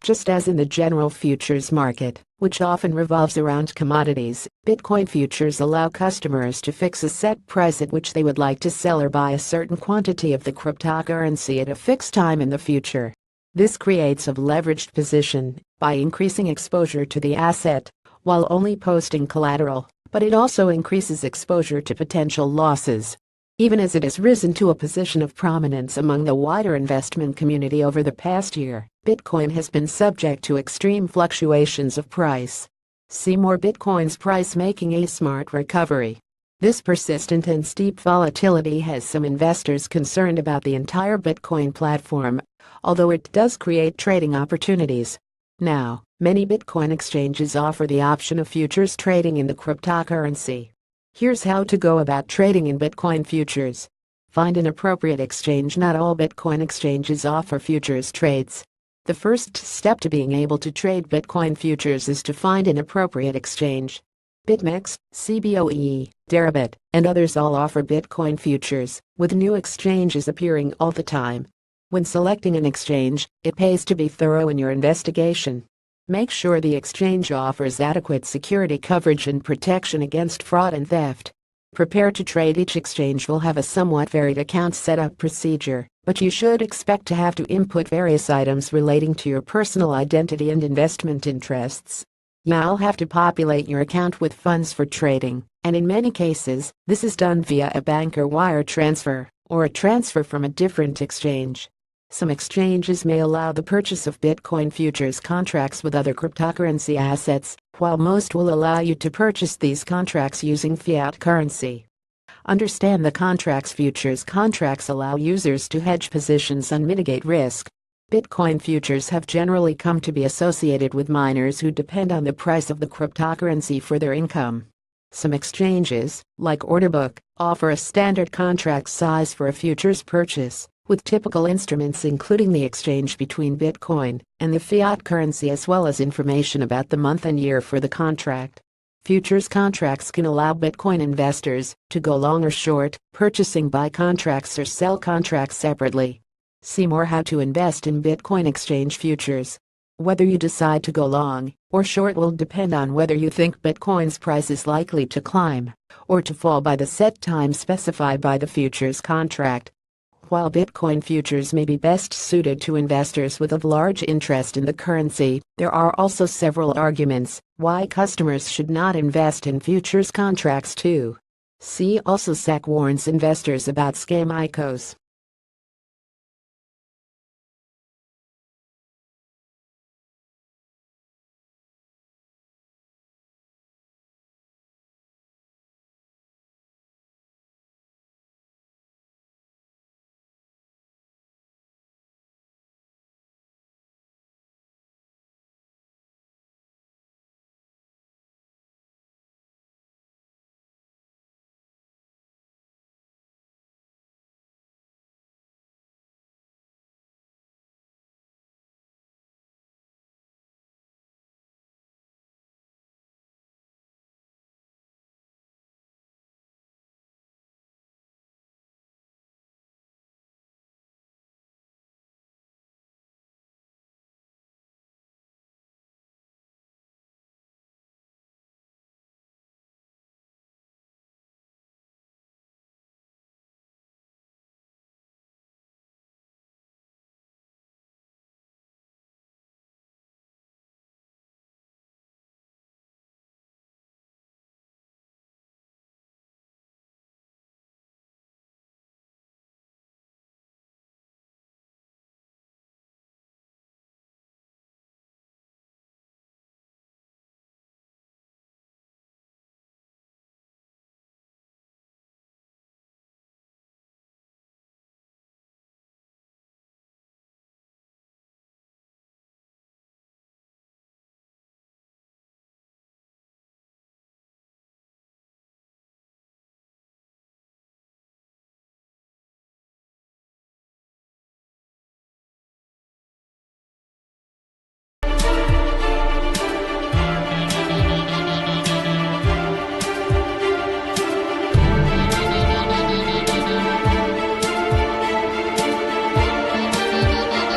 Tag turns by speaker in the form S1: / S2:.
S1: Just as in the general futures market, which often revolves around commodities, Bitcoin futures allow customers to fix a set price at which they would like to sell or buy a certain quantity of the cryptocurrency at a fixed time in the future. This creates a leveraged position by increasing exposure to the asset while only posting collateral, but it also increases exposure to potential losses. Even as it has risen to a position of prominence among the wider investment community over the past year, Bitcoin has been subject to extreme fluctuations of price. See more: Bitcoin's price making a smart recovery. This persistent and steep volatility has some investors concerned about the entire Bitcoin platform, although it does create trading opportunities. Now, many Bitcoin exchanges offer the option of futures trading in the cryptocurrency. Here's how to go about trading in Bitcoin futures. Find an appropriate exchange. Not all Bitcoin exchanges offer futures trades. The first step to being able to trade Bitcoin futures is to find an appropriate exchange. BitMEX, CBOE, Deribit, and others all offer Bitcoin futures, with new exchanges appearing all the time. When selecting an exchange, it pays to be thorough in your investigation. Make sure the exchange offers adequate security coverage and protection against fraud and theft. Prepare to trade. Each exchange will have a somewhat varied account setup procedure, but you should expect to have to input various items relating to your personal identity and investment interests. You'll have to populate your account with funds for trading, and in many cases, this is done via a bank or wire transfer, or a transfer from a different exchange. Some exchanges may allow the purchase of Bitcoin futures contracts with other cryptocurrency assets, while most will allow you to purchase these contracts using fiat currency. Understand the contracts. Futures contracts allow users to hedge positions and mitigate risk. Bitcoin futures have generally come to be associated with miners who depend on the price of the cryptocurrency for their income. Some exchanges, like Orderbook, offer a standard contract size for a futures purchase, with typical instruments including the exchange between Bitcoin and the fiat currency, as well as information about the month and year for the contract. Futures contracts can allow Bitcoin investors to go long or short, purchasing buy contracts or sell contracts separately. See more: how to invest in Bitcoin exchange futures. Whether you decide to go long or short will depend on whether you think Bitcoin's price is likely to climb or to fall by the set time specified by the futures contract. While Bitcoin futures may be best suited to investors with a large interest in the currency, there are also several arguments why customers should not invest in futures contracts too. See also: SEC warns investors about scam ICOs.